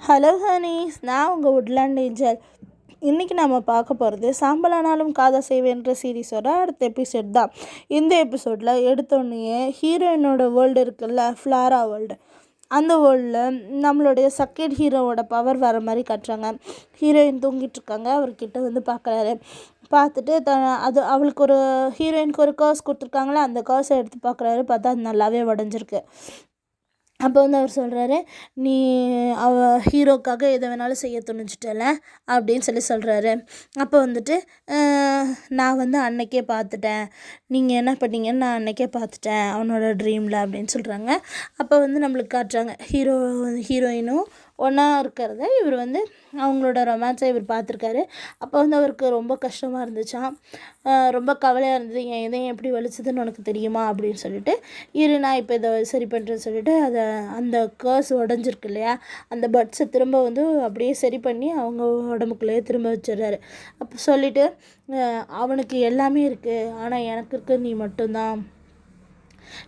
Hello Honey's, நான் உங்கள் woodland angel. இன்றைக்கி நம்ம பார்க்க போகிறது சாம்பலானாலும் காதல் செய்வேன்ற சீரீஸோட அடுத்த எபிசோட் தான். இந்த எபிசோடில் எடுத்தோடனே ஹீரோயினோட வேர்ல்டு இருக்குல்ல, ஃப்ளாரா வேர்ல்டு, அந்த வேர்ல்டில் நம்மளுடைய செகண்ட் ஹீரோவோட பவர் வர மாதிரி காட்டுறாங்க. ஹீரோயின் தூங்கிட்டுருக்காங்க, அவர்கிட்ட வந்து பார்க்குறாரு. பார்த்துட்டு அது அவளுக்கு ஒரு ஹீரோயினுக்கு ஒரு கர்ஸ் கொடுத்துருக்காங்களே, அந்த கர்ஸை எடுத்து பார்க்குறாரு. பார்த்தா அது நல்லாவே உடஞ்சிருக்கு. அப்போ வந்து அவர் சொல்கிறாரு, நீ ஹீரோக்காக எதை வேணாலும் செய்ய துணிச்சிட்டல அப்படின்னு சொல்கிறாரு. அப்போ வந்துட்டு நான் வந்து அன்னைக்கே பார்த்துட்டேன், நீங்கள் என்ன பண்ணீங்கன்னு நான் அன்னைக்கே பார்த்துட்டேன் அவனோட ட்ரீமில் அப்படின்னு சொல்கிறாங்க. அப்போ வந்து நம்மளுக்கு காட்டுறாங்க ஹீரோயினும் ஒன்றா இருக்கிறத இவர் வந்து அவங்களோட ரொமான்ஸை இவர் பார்த்துருக்காரு. அப்போ வந்து அவருக்கு ரொம்ப கஷ்டமாக இருந்துச்சான், ரொம்ப கவலையாக இருந்தது. என் இதயம் எப்படி வலிச்சதுன்னு உனக்கு தெரியுமா அப்படின்னு சொல்லிட்டு, நான் இப்போ இதை சரி பண்ணுறேன்னு சொல்லிட்டு அந்த கர்ஸ் உடஞ்சிருக்கு இல்லையா, அந்த பட்ஸை திரும்ப வந்து அப்படியே சரி பண்ணி அவங்க உடம்புக்குள்ளேயே திரும்ப வச்சிடுறாரு. அப்போ சொல்லிவிட்டு, அவனுக்கு எல்லாமே இருக்குது, ஆனால் எனக்கு இருக்க நீ மட்டும்தான்,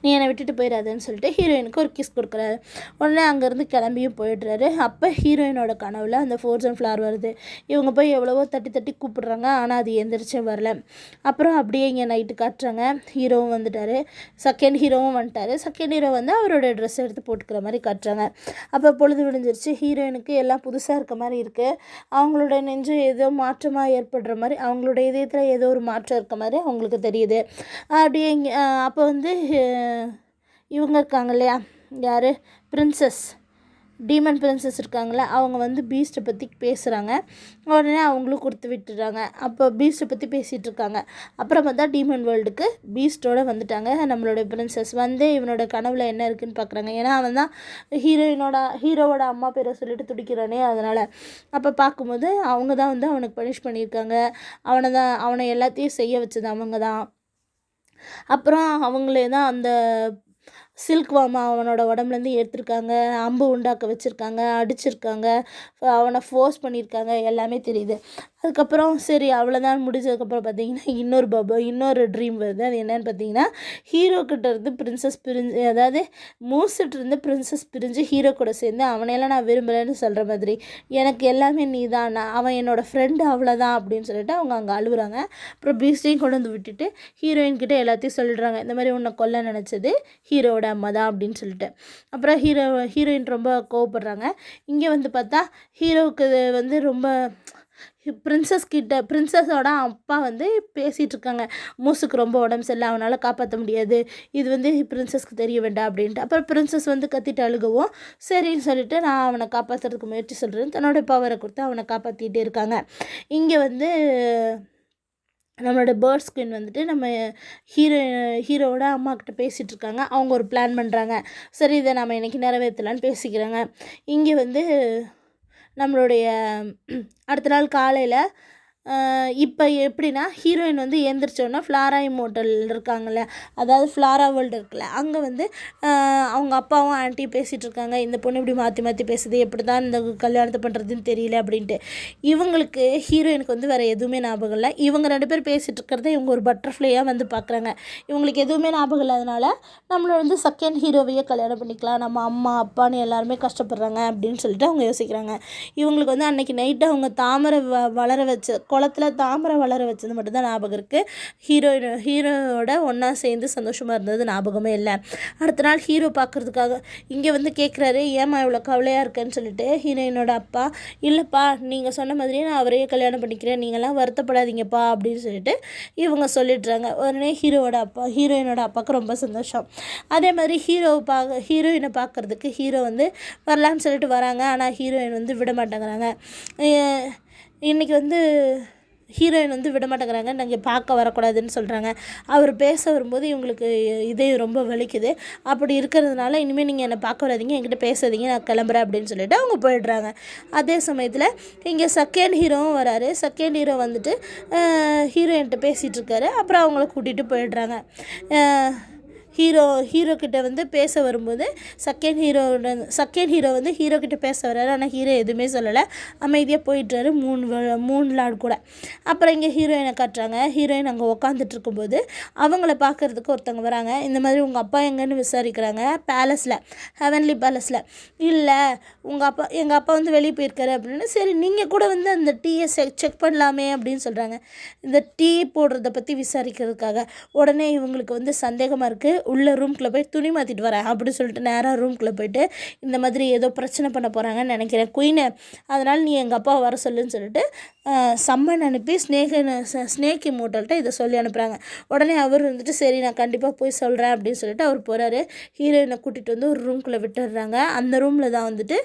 நீ என்னை விட்டுட்டு போயிடாதுன்னு சொல்லிட்டு ஹீரோயினுக்கு ஒரு கிஸ் கொடுக்குறாரு. உடனே அங்கேருந்து கிளம்பியும் போயிடுறாரு. அப்போ ஹீரோயினோட கனவில் அந்த ஃபோர்ஜன் ஃப்ளார் வருது. இவங்க போய் எவ்வளவோ தட்டி தட்டி கூப்பிடுறாங்க, ஆனால் அது எந்திரிச்சே வரல. அப்புறம் அப்படியே இங்கே நைட்டு காட்டுறாங்க. ஹீரோவும் வந்துட்டார், செகண்ட் ஹீரோவும் வந்துட்டார். செகண்ட் ஹீரோ வந்து அவரோட ட்ரெஸ் எடுத்து போட்டுக்கிற மாதிரி காட்டுறாங்க. அப்போ பொழுது விடிஞ்சிருச்சு. ஹீரோயினுக்கு எல்லாம் புதுசாக இருக்க மாதிரி இருக்குது. அவங்களோட நெஞ்சு ஏதோ மாற்றமாக ஏற்படுற மாதிரி, அவங்களோட இதயத்தில் ஏதோ ஒரு மாற்றம் இருக்க மாதிரி அவங்களுக்கு தெரியுது. அப்படியே அப்போ வந்து இவங்க இருக்காங்க இல்லையா, யார், பிரின்சஸ், டீமன் பிரின்சஸ் இருக்காங்களே, அவங்க வந்து பீஸ்ட்டை பற்றி பேசுகிறாங்க. உடனே அவங்களும் கொடுத்து விட்டுறாங்க. அப்போ பீஸ்ட்டை பற்றி பேசிகிட்டு இருக்காங்க. அப்புறம் பார்த்தா டீமன் வேர்ல்டுக்கு பீஸ்ட்டோடு வந்துட்டாங்க. நம்மளோட பிரின்சஸ் வந்து இவனோட கனவில் என்ன இருக்குதுன்னு பார்க்குறாங்க. ஏன்னா அவன் தான் ஹீரோவோட அம்மா பேரை சொல்லிட்டு துடிக்கிறானே, அதனால். அப்போ பார்க்கும்போது அவங்க தான் வந்து அவனுக்கு பனிஷ் பண்ணியிருக்காங்க. அவனை எல்லாத்தையும் செய்ய வச்சது அவங்க தான். அப்புறம் அவங்களே தான் அந்த சில்க் வாமா அவனோட உடம்புலேருந்து எடுத்திருக்காங்க, அம்பு உண்டாக்க வச்சுருக்காங்க, அடிச்சிருக்காங்க, அவனை ஃபோர்ஸ் பண்ணியிருக்காங்க, எல்லாமே தெரியுது. அதுக்கப்புறம் சரி அவ்வளோதான் முடிஞ்சதுக்கப்புறம் பார்த்திங்கன்னா இன்னொரு ட்ரீம் வருது. அது என்னென்னு பார்த்தீங்கன்னா, ஹீரோக்கிட்ட இருந்து பிரின்சஸ் பிரிஞ்சு, அதாவது மூசிட்டிருந்து பிரின்சஸ் பிரிஞ்சு ஹீரோ கூட சேர்ந்து அவனையெல்லாம் நான் விரும்பலைன்னு சொல்கிற மாதிரி, எனக்கு எல்லாமே நீ தான், அவன் என்னோடய ஃப்ரெண்டு, அவ்வளோதான் அப்படின்னு சொல்லிட்டு அவங்க அங்கே அழுகுறாங்க. அப்புறம் பீஸ்டையும் கொண்டு வந்து விட்டுட்டு ஹீரோயின்கிட்ட எல்லாத்தையும் சொல்லிடுறாங்க, இந்த மாதிரி உன்னை கொல்ல நினச்சது ஹீரோவோட அம்மா தான் அப்படின்னு சொல்லிட்டு. அப்புறம் ஹீரோயின் ரொம்ப கோவப்படுறாங்க. இங்கே வந்து பார்த்தா ஹீரோவுக்கு வந்து ரொம்ப பிரின்சஸோட அப்பா வந்து பேசிகிட்டு இருக்காங்க, மூசுக்கு ரொம்ப உடம்பு சரியில்லை, அவனால் காப்பாற்ற முடியாது, இது வந்து பிரின்சஸ்க்கு தெரிய வேண்டாம் அப்படின்ட்டு. அப்புறம் பிரின்சஸ் வந்து கத்திட்டு அழுகவும், சரின்னு சொல்லிட்டு நான் அவனை காப்பாற்றுறதுக்கு முயற்சி சொல்கிறேன், தன்னோட பவரை கொடுத்து அவனை காப்பாற்றிட்டே இருக்காங்க. இங்கே வந்து நம்மளோட பேர்ட் ஸ்கின் வந்துட்டு நம்ம ஹீரோவோட அம்மாக்கிட்ட பேசிகிட்டு இருக்காங்க. அவங்க ஒரு பிளான் பண்ணுறாங்க. சரி, இதை நம்ம இன்றைக்கி நிறைவேற்றலான்னு பேசிக்கிறாங்க. இங்கே வந்து நம்மளுடைய அடுத்த நாள் காலையில் இப்போ எப்படின்னா, ஹீரோயின் வந்து எழுந்திரிச்சோன்னா ஃப்ளாரா இம்மோர்டல் இருக்காங்கள்ல, அதாவது ஃப்ளாரா வேர்ல்டு இருக்குல்ல, அங்கே வந்து அவங்க அப்பாவும் ஆன்ட்டியும் பேசிகிட்டு இருக்காங்க. இந்த பொண்ணு இப்படி மாற்றி மாற்றி பேசுது, எப்படி தான் இந்த கல்யாணத்தை பண்ணுறதுன்னு தெரியல அப்படின்ட்டு. இவங்களுக்கு ஹீரோயினுக்கு வந்து வேறு எதுவுமே ஞாபகம் இல்லை. இவங்க 2 பேர் பேசிகிட்டு இருக்கிறத இவங்க ஒரு பட்டர்ஃப்ளையாக வந்து பார்க்குறாங்க. இவங்களுக்கு எதுவுமே ஞாபகம் இல்லாதனால நம்மளை வந்து செகண்ட் ஹீரோவையே கல்யாணம் பண்ணிக்கலாம், நம்ம அம்மா அப்பான்னு எல்லாருமே கஷ்டப்படுறாங்க அப்படின்னு சொல்லிட்டு அவங்க யோசிக்கிறாங்க. இவங்களுக்கு வந்து அன்றைக்கி நைட்டு அவங்க தாமரை வளர வச்ச குளத்தில் தாமரை வளர வச்சது மட்டும்தான் ஞாபகம் இருக்குது. ஹீரோவோட ஒன்றா சேர்ந்து சந்தோஷமாக இருந்தது ஞாபகமே இல்லை. அடுத்த நாள் ஹீரோ பார்க்குறதுக்காக இங்கே வந்து கேட்குறாரு, ஏம்மா இவ்வளோ கவலையாக இருக்கேன்னு சொல்லிட்டு. ஹீரோயினோட அப்பா, இல்லைப்பா நீங்கள் சொன்ன மாதிரியே நான் அவரையே கல்யாணம் பண்ணிக்கிறேன், நீங்கள்லாம் வருத்தப்படாதீங்கப்பா அப்படின்னு சொல்லிட்டு இவங்க சொல்லிடுறாங்க. உடனே ஹீரோயினோட அப்பாவுக்கு ரொம்ப சந்தோஷம். அதே மாதிரி ஹீரோயினை பார்க்குறதுக்கு ஹீரோ வந்து வரலான்னு சொல்லிட்டு வராங்க. ஆனால் ஹீரோயின் வந்து விட மாட்டேங்கிறாங்க. இன்றைக்கி வந்து ஹீரோயின் வந்து விட மாட்டேங்கிறாங்க, நாங்கள் பார்க்க வரக்கூடாதுன்னு சொல்கிறாங்க. அவர் பேச வரும்போது இவங்களுக்கு இதயம் ரொம்ப வலிக்குது. அப்படி இருக்கிறதுனால இனிமேல் நீங்கள் என்னை பார்க்க வராதீங்க, என்கிட்ட பேசாதீங்க, நான் கிளம்புறேன் அப்படின்னு சொல்லிட்டு அவங்க போயிடுறாங்க. அதே சமயத்தில் இங்கே செகண்ட் ஹீரோவும் வராரு. செகண்ட் ஹீரோ வந்துட்டு ஹீரோயின்கிட்ட பேசிகிட்டு இருக்காரு. அப்புறம் அவங்கள கூட்டிகிட்டு போயிடுறாங்க. ஹீரோ கிட்ட வந்து பேச வரும்போது செகண்ட் ஹீரோ வந்து ஹீரோ கிட்ட பேச வர்றாரு. ஆனால் ஹீரோ எதுவுமே சொல்லலை, அமைதியாக போயிட்டுறாரு மூணு நாள் கூட. அப்புறம் இங்கே ஹீரோயினை காட்டுறாங்க. ஹீரோயின் அங்கே உட்காந்துட்டு இருக்கும்போது அவங்கள பார்க்குறதுக்கு ஒருத்தவங்க வராங்க. இந்த மாதிரி உங்கள் அப்பா எங்கன்னு விசாரிக்கிறாங்க. பேலஸில், ஹெவன்லி பேலஸில். இல்லை எங்கள் அப்பா வந்து வெளியே போயிருக்காரு அப்படின்னு. சரி நீங்கள் கூட வந்து அந்த டீயை செக் பண்ணலாமே அப்படின்னு சொல்கிறாங்க, இந்த டீ போடுறத பற்றி விசாரிக்கிறதுக்காக. உடனே இவங்களுக்கு வந்து சந்தேகமாக இருக்குது. உள்ள ரூம்குள்ளே போய் துணி மாற்றிட்டு வரேன் அப்படின்னு சொல்லிட்டு நேராக ரூம்குள்ளே போயிட்டு இந்த மாதிரி ஏதோ பிரச்சனை பண்ண போகிறாங்கன்னு நினைக்கிறேன் குயினை, அதனால் நீ எங்கள் அப்பா வர சொல்லுன்னு சொல்லிட்டு சம்மன் அனுப்பி ஸ்னேக் இம்மோர்ட்டல்கிட்ட இதை சொல்லி அனுப்புகிறாங்க. உடனே அவர் வந்துட்டு சரி நான் கண்டிப்பாக போய் சொல்கிறேன் அப்படின்னு சொல்லிட்டு அவர் போகிறாரு. ஹீரோயினை கூட்டிகிட்டு வந்து ஒரு ரூம்குள்ளே விட்டுடுறாங்க. அந்த ரூமில் தான் வந்துட்டு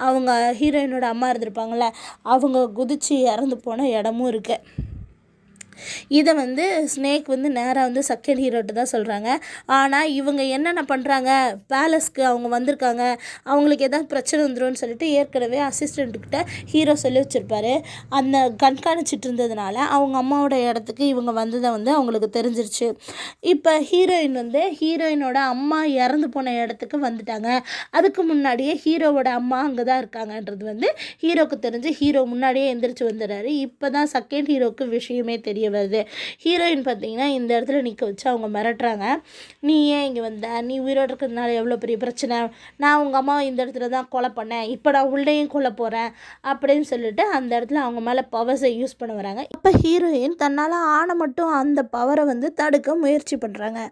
அவங்க ஹீரோயினோட அம்மா இருந்திருப்பாங்கள்ல, அவங்க குதிச்சு இறந்து போன இடமும் இருக்குது. இதை வந்து ஸ்னேக் வந்து நேராக வந்து செகண்ட் ஹீரோட்டு தான் சொல்கிறாங்க. ஆனால் இவங்க என்னென்ன பண்ணுறாங்க, பேலஸ்க்கு அவங்க வந்திருக்காங்க, அவங்களுக்கு எதாவது பிரச்சனை வந்துடும்னு சொல்லிட்டு ஏற்கனவே அசிஸ்டண்ட்டுக்கிட்ட ஹீரோ சொல்லி வச்சுருப்பாரு. அந்த கண்காணிச்சிட்டு இருந்ததுனால அவங்க அம்மாவோட இடத்துக்கு இவங்க வந்ததை வந்து அவங்களுக்கு தெரிஞ்சிருச்சு. இப்போ ஹீரோயினோட அம்மா இறந்து போன இடத்துக்கு வந்துட்டாங்க. அதுக்கு முன்னாடியே ஹீரோவோட அம்மா அங்கே தான் இருக்காங்கன்றது வந்து ஹீரோவுக்கு தெரிஞ்சு ஹீரோ முன்னாடியே எந்திரிச்சு வந்துடுறாரு. இப்போ தான் செகண்ட் ஹீரோவுக்கு விஷயமே தெரிய வருது. ஹீரோயின் பார்த்தீங்கன்னா இந்த இடத்துல நிற்க வச்சு அவங்க மிரட்டுறாங்க. நீ ஏன் இங்கே வந்த, நீ உயிரோடு இருக்கிறதுனால எவ்வளோ பெரிய பிரச்சனை, நான் உங்கள் அம்மாவை இந்த இடத்துல தான் கொலை பண்ணேன், இப்போ நான் உள்ளேயும் கொல்ல போகிறேன் அப்படின்னு சொல்லிட்டு அந்த இடத்துல அவங்க மேலே பவர்ஸை யூஸ் பண்ண வராங்க. அப்போ ஹீரோயின் தன்னால் ஆன மட்டும் அந்த பவரை வந்து தடுக்க முயற்சி பண்ணுறாங்க.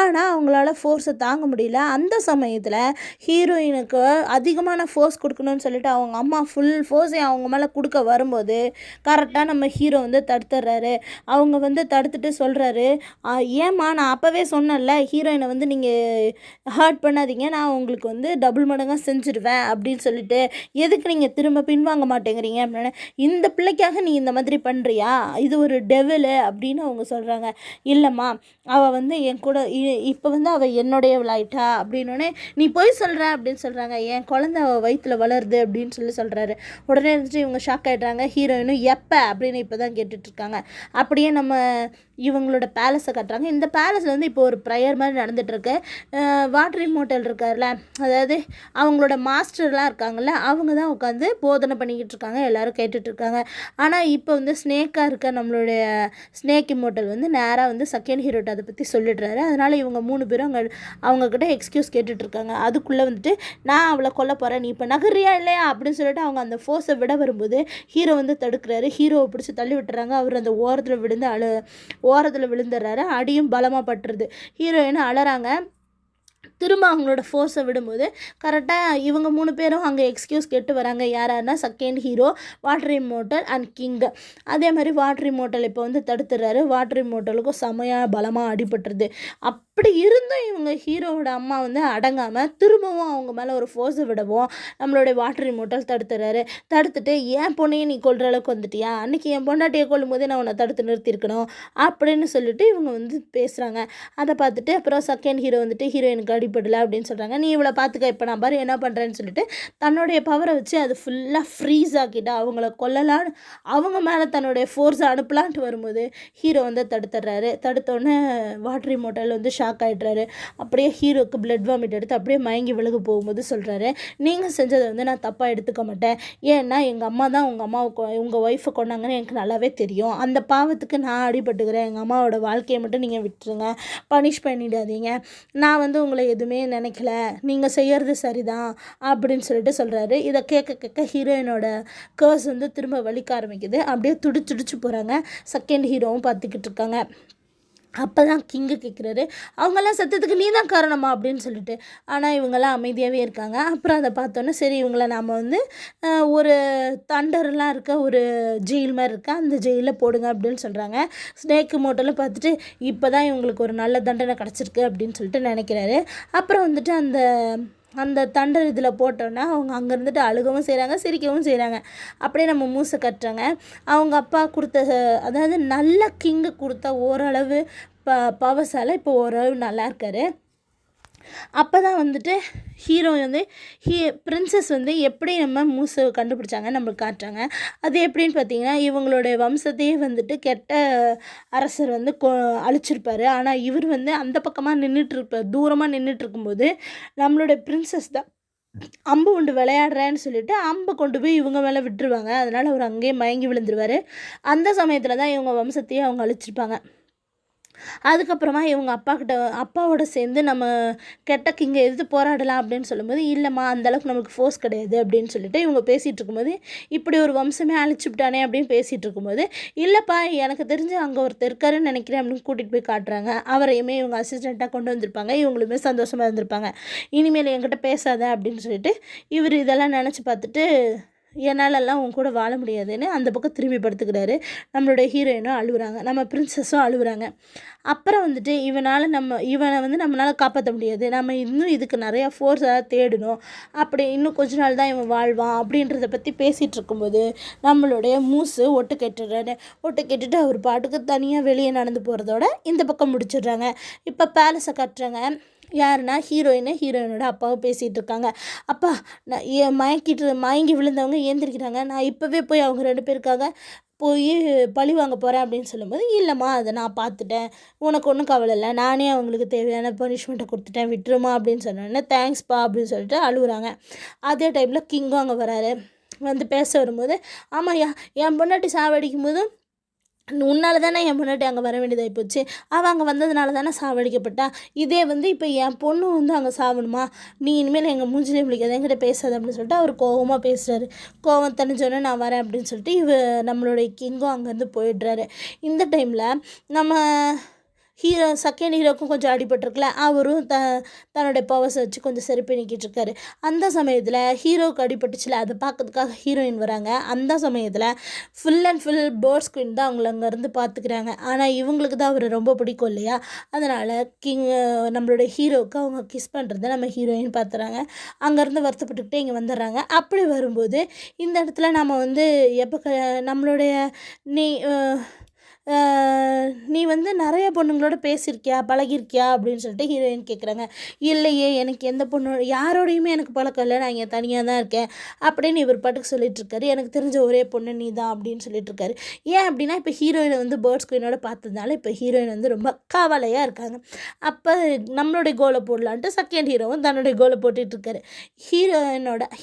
ஆனால் அவங்களால ஃபோர்ஸை தாங்க முடியல. அந்த சமயத்தில் ஹீரோயினுக்கு அதிகமான ஃபோர்ஸ் கொடுக்கணும்னு சொல்லிட்டு அவங்க அம்மா ஃபுல் ஃபோர்ஸை அவங்க மேலே கொடுக்க வரும்போது கரெக்டாக நம்ம ஹீரோ வந்து தடுத்துடுறாரு. அவங்க வந்து தடுத்துட்டு சொல்கிறாரு, ஏம்மா நான் அப்போவே சொன்னேன்ல ஹீரோயினை வந்து நீங்கள் ஹர்ட் பண்ணாதீங்க, நான் உங்களுக்கு வந்து டபுள் மடங்காக செஞ்சுருவேன் அப்படின்னு சொல்லிட்டு, எதுக்கு நீங்கள் திரும்ப பின்வாங்க மாட்டேங்கிறீங்க அப்படின்னு. இந்த பிள்ளைக்காக நீ இந்த மாதிரி பண்ணுறியா, இது ஒரு டெவிலு அப்படின்னு அவங்க சொல்கிறாங்க. இல்லைம்மா அவள் வந்து என் கூட இப்போ வந்து அவள் என்னுடையவளாயிட்டா அப்படின்னோடனே நீ போய் சொல்கிற அப்படின்னு சொல்கிறாங்க. என் குழந்தை அவள் வயிற்றில் வளருது அப்படின்னு சொல்கிறாரு. உடனே இருந்துட்டு இவங்க ஷாக் ஆகிடுறாங்க. ஹீரோயினும் எப்போ அப்படின்னு இப்போ தான் கேட்டுட்ருக்காங்க. அப்படியே நம்ம இவங்களோட பேலஸை கட்டுறாங்க. இந்த பேலஸில் வந்து இப்போ ஒரு ப்ரேயர் மாதிரி நடந்துகிட்ருக்கு. வாட்டர் இம்மோர்ட்டல் இருக்கார்ல, அதாவது அவங்களோட மாஸ்டர்லாம் இருக்காங்கள்ல, அவங்க தான் உட்காந்து போதனை பண்ணிக்கிட்டு இருக்காங்க, எல்லோரும் கேட்டுட்ருக்காங்க. ஆனால் இப்போ வந்து ஸ்னேக்காக இருக்க நம்மளுடைய ஸ்னேக் இம்மோர்ட்டல் வந்து நேராக வந்து செகண்ட் ஹீரோட்ட அதை பற்றி சொல்லிடுறாரு. அதனால் இவங்க 3 பேரும் அவங்கக்கிட்ட எக்ஸ்கியூஸ் கேட்டுட்ருக்காங்க. அதுக்குள்ளே வந்துட்டு நான் அவளை கொல்ல போகிறேன், நீ இப்போ நகரியா இல்லையா அப்படின்னு சொல்லிட்டு அவங்க அந்த ஃபோர்ஸை விட வரும்போது ஹீரோ வந்து தடுக்கிறாரு. ஹீரோவை பிடிச்சி தள்ளி விட்டுறாங்க. அவர் அந்த ஓரத்தில் விழுந்துடுறாரு. அடியும் பலமாக பட்டுருது. ஹீரோயின் அழறாங்க. திரும்ப அவங்களோட ஃபோர்ஸை விடும்போது கரெக்டாக இவங்க 3 பேரும் அங்கே எக்ஸ்கியூஸ் கேட்டு வராங்க. யாராருன்னா second hero, water immortal and king. அதே மாதிரி வாட்டர் இம்மோர்ட்டல் இப்போ வந்து தடுத்துடுறாரு. வாட்டர் இம்மோர்ட்டலுக்கும் செமையாக பலமாக அடிபட்டுருது. அப்படி இருந்தும் இவங்க ஹீரோவோட அம்மா வந்து அடங்காமல் திரும்பவும் அவங்க மேலே ஒரு ஃபோர்ஸை விடவும் நம்மளுடைய வாட்டர் இம்மோர்ட்டல் தடுத்துறாரு. தடுத்துட்டு என் பொண்ணையும் நீ கொல்ற அளவுக்கு வந்துட்டியா, அன்றைக்கி என் பொண்டாட்டியை கொல்லும் போதே நான் உன்னை தடுத்து நிறுத்தியிருக்கணும் அப்படின்னு சொல்லிட்டு இவங்க வந்து பேசுகிறாங்க. அதை பார்த்துட்டு அப்புறம் செகண்ட் ஹீரோ வந்துட்டு ஹீரோயினுக்கு அடிப்படலை அப்படின்னு சொல்கிறாங்க. நீ இவ்வளோ பார்த்துக்க, இப்போ நான் பாரு என்ன பண்ணுறேன்னு சொல்லிட்டு தன்னுடைய பவரை வச்சு அது ஃபுல்லாக ஃப்ரீஸ் ஆக்கிட்டு அவங்கள கொல்லலான்னு அவங்க மேலே தன்னுடைய ஃபோர்ஸை அனுப்பலான்ட்டு வரும்போது ஹீரோ வந்து தடுத்துடுறாரு. தடுத்தோடனே வாட்டர் இம்மோர்ட்டல் வந்து ஷாக் ஆகிடுறாரு. அப்படியே ஹீரோக்கு பிளட் வாமிட் எடுத்து அப்படியே மயங்கி விலகு போகும்போது சொல்கிறாரு, நீங்கள் செஞ்சதை வந்து நான் தப்பாக எடுத்துக்க மாட்டேன். ஏன்னா எங்கள் அம்மா தான் உங்கள் ஒய்ஃபை கொண்டாங்கன்னு எனக்கு நல்லாவே தெரியும். அந்த பாவத்துக்கு நான் அடிபட்டுக்கிறேன். எங்கள் அம்மாவோட வாழ்க்கையை மட்டும் நீங்கள் விட்டுருங்க, பனிஷ் பண்ணிடாதீங்க. நான் வந்து உங்களை எதுவுமே நினைக்கல, நீங்கள் செய்கிறது சரிதான் அப்படின்னு சொல்லிட்டு சொல்கிறாரு. இதை கேட்க ஹீரோயினோட கர்ஸ் வந்து திரும்ப வலிக்க ஆரம்பிக்குது. அப்படியே துடிச்சு போகிறாங்க. செகண்ட் ஹீரோவும் பார்த்துக்கிட்டு இருக்காங்க. அப்போ தான் கிங்கு கேட்குறாரு, அவங்கெல்லாம் சத்தத்துக்கு நீ தான் காரணமா அப்படின்னு சொல்லிட்டு. ஆனால் இவங்கெல்லாம் அமைதியாகவே இருக்காங்க. அப்புறம் அதை பார்த்தோன்னே சரி இவங்களை நாம் வந்து ஒரு தண்டர்லாம் இருக்க ஒரு ஜெயில் மாதிரி இருக்க அந்த ஜெயிலில் போடுங்க அப்படின்னு சொல்கிறாங்க. ஸ்னேக் இம்மோர்ட்டலும் பார்த்துட்டு இப்போ தான் இவங்களுக்கு ஒரு நல்ல தண்டனை கிடச்சிருக்கு அப்படின்னு சொல்லிட்டு நினைக்கிறாரு. அப்புறம் வந்துட்டு அந்த தண்டர் இதில் போட்டோன்னா அவங்க அங்கே இருந்துட்டு அழுகவும் செய்கிறாங்க, சிரிக்கவும் செய்கிறாங்க. அப்படியே நம்ம மூசை கட்டுறாங்க. அவங்க அப்பா கொடுத்த, அதாவது நல்ல கிங்கு கொடுத்த ஓரளவு பவர்ஸால் இப்போ ஓரளவு நல்லா இருக்காரு. அப்போ தான் வந்துட்டு ஹீரோ வந்து பிரின்சஸ் வந்து எப்படி நம்ம மூசை கண்டுபிடிச்சாங்க நம்மளுக்கு காட்டுறாங்க. அது எப்படின்னு பார்த்தீங்கன்னா, இவங்களுடைய வம்சத்தையே வந்துட்டு கெட்ட அரசர் வந்து அழிச்சிருப்பார். ஆனால் இவர் வந்து அந்த பக்கமாக நின்றுட்டுருப்பார். தூரமாக நின்றுட்டுருக்கும்போது நம்மளுடைய பிரின்சஸ் தான் அம்பு உண்டு விளையாடுறேன்னு சொல்லிட்டு அம்பை கொண்டு போய் இவங்க மேலே விட்டுருவாங்க. அதனால் அவர் அங்கேயே மயங்கி விழுந்துருவார். அந்த சமயத்தில் தான் இவங்க வம்சத்தையே அவங்க அழிச்சிருப்பாங்க. அதுக்கப்புறமா இவங்க அப்பாவோட சேர்ந்து நம்ம கெட்ட கிங்கை எதிர்த்து போராடலாம் அப்படின்னு சொல்லும்போது, இல்லைம்மா அந்தளவுக்கு நம்மளுக்கு ஃபோர்ஸ் கிடையாது அப்படின்னு சொல்லிட்டு இவங்க பேசிகிட்டு இருக்கும்போது, இப்படி ஒரு வம்சமே அழிச்சுவிட்டானே அப்படின்னு பேசிகிட்டு இருக்கும்போது, இல்லைப்பா எனக்கு தெரிஞ்சு அங்கே ஒருத்தர் இருக்காருன்னு நினைக்கிறேன் அப்படின்னு கூட்டிகிட்டு போய் காட்டுறாங்க. அவரையுமே இவங்க அசிஸ்டண்ட்டாக கொண்டு வந்திருப்பாங்க. இவங்களுமே சந்தோஷமாக இருந்திருப்பாங்க. இனிமேல் என்கிட்ட பேசாத அப்படின்னு சொல்லிட்டு இவர் இதெல்லாம் நினச்சி பார்த்துட்டு, என்னாலெல்லாம் உன் கூட வாழ முடியாதுன்னு அந்த பக்கம் திரும்பி படுத்துக்கிறாரு. நம்மளுடைய ஹீரோயினும் அழுகுறாங்க, நம்ம பிரின்சஸும் அழுகுறாங்க. அப்புறம் வந்துட்டு இவனை வந்து நம்மளால் காப்பாற்ற முடியாது, நம்ம இன்னும் இதுக்கு நிறையா ஃபோர்ஸாக தேடணும், அப்படி இன்னும் கொஞ்ச நாள் தான் இவன் வாழ்வான் அப்படின்றத பற்றி பேசிகிட்டு இருக்கும்போது நம்மளுடைய மூசு ஒட்டு கேட்டுட்டு அவர் பாட்டுக்கு தனியாக வெளியே நடந்து போகிறதோட இந்த பக்கம் முடிச்சிடுறாங்க. இப்போ பேலஸை கட்டுறாங்க. யாருன்னா ஹீரோயினோட அப்பாவும் பேசிகிட்டு இருக்காங்க. அப்பா நான் மயங்கி விழுந்தவங்க ஏந்திரிக்கிறாங்க, நான் இப்போவே போய் அவங்க 2 பேருக்காக போய் பழி வாங்க போகிறேன் அப்படின்னு சொல்லும்போது, இல்லைம்மா அதை நான் பார்த்துட்டேன், உனக்கு ஒன்றும் கவலை இல்லை, நானே அவங்களுக்கு தேவையான பனிஷ்மெண்ட்டை கொடுத்துட்டேன், விட்டுருமா அப்படின்னு சொன்னோன்னே தேங்க்ஸ்ப்பா அப்படின்னு சொல்லிட்டு அழுகுறாங்க. அதே டைமில் கிங்கும் அங்கே வராரு. வந்து பேச வரும்போது, ஆமாய்யா என் பொண்டாட்டி சாவடிக்கும் போதும் உன்னால தானே என் பொண்டாட்டி அங்கே வர வேண்டியதாகி போச்சு, அவள் அங்கே வந்ததுனால தானே சாவடிக்கப்பட்டா, இதே வந்து இப்போ என் பொண்ணு வந்து அங்கே சாவணுமா, நீ இனிமேல் எங்கள் மூஞ்சிலே விழிக்காத, என்கிட்ட பேசாது அப்படின்னு சொல்லிட்டு அவர் கோவமாக பேசுகிறாரு. கோவம் தணிஞ்சோடனே நான் வரேன் அப்படின்னு சொல்லிட்டு நம்மளுடைய கிங்கும் அங்கேருந்து போயிடுறாரு. இந்த டைமில் நம்ம செகண்ட் ஹீரோக்கும் கொஞ்சம் அடிபட்டிருக்குல, அவரும் தன்னுடைய பவர்ஸை வச்சு கொஞ்சம் சரி பண்ணிக்கிட்டு இருக்காரு. அந்த சமயத்தில் ஹீரோவுக்கு அடிபட்டுச்சுல, அதை பார்க்கறதுக்காக ஹீரோயின் வராங்க. அந்த சமயத்தில் full and full birds queen தான் அவங்கள அங்கேருந்து பார்த்துக்கிறாங்க. ஆனால் இவங்களுக்கு தான் அவர் ரொம்ப பிடிக்கும் இல்லையா, அதனால் நம்மளுடைய ஹீரோவுக்கு அவங்க கிஸ் பண்ணுறத நம்ம ஹீரோயின் பார்த்துறாங்க. அங்கேருந்து வருத்தப்பட்டுக்கிட்டே இங்கே வந்துடுறாங்க. அப்படி வரும்போது இந்த இடத்துல நம்ம வந்து நம்மளுடைய நீ வந்து நிறைய பொண்ணுங்களோட பேசியிருக்கியா, பழகியிருக்கியா அப்படின்னு சொல்லிட்டு ஹீரோயின் கேட்குறாங்க. இல்லையே, எனக்கு எந்த யாரோடையுமே எனக்கு பழக்கம் இல்லை, நான் இங்கே தனியாக தான் இருக்கேன் அப்படின்னு இவர் பாட்டுக்கு சொல்லிட்டுருக்காரு. எனக்கு தெரிஞ்ச ஒரே பொண்ணு நீ தான் அப்படின்னு சொல்லிட்டுருக்காரு. ஏன் அப்படின்னா, இப்போ ஹீரோயினை வந்து பேர்ட்ஸ் குயினோட பார்த்ததுனால இப்போ ஹீரோயின் வந்து ரொம்ப கவலையாக இருக்காங்க. அப்போ நம்மளுடைய கோலை போடலான்ட்டு செகண்ட் ஹீரோவும் தன்னுடைய கோலை போட்டுட்ருக்காரு.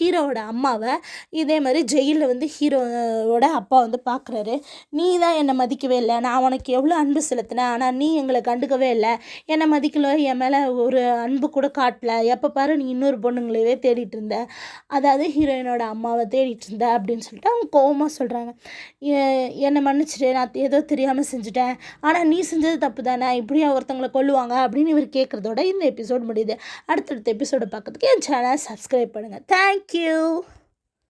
ஹீரோவோட அம்மாவை இதே மாதிரி ஜெயிலில் வந்து ஹீரோவோட அப்பா வந்து பார்க்குறாரு. நீ தான் என்னை மதிக்கவே இல்லை, நான் உனக்கு எவ்வளோ அன்பு செலுத்தினேன், ஆனால் நீ எங்களை கண்டுக்கவே இல்லை, என்னை மதிக்கல, என் மேலே ஒரு அன்பு கூட காட்டல, எப்போ பாரு நீ இன்னொரு பொண்ணுங்களவே தேடிட்டு இருந்த, அதாவது ஹீரோயினோட அம்மாவை தேடிட்டு இருந்த அப்படின்னு சொல்லிட்டு அவங்க கோவமாக சொல்கிறாங்க. என்னை மன்னிச்சிட்டு, நான் ஏதோ தெரியாமல் செஞ்சுட்டேன், ஆனால் நீ செஞ்சது தப்பு தானே, இப்படியா ஒருத்தவங்களை கொல்லுவாங்க அப்படின்னு இவர் கேட்குறதோட இந்த எபிசோட் முடியுது. அடுத்தடுத்த எபிசோடை பார்க்கறதுக்கு என் சேனலை சப்ஸ்கிரைப் பண்ணுங்கள். தேங்க்யூ.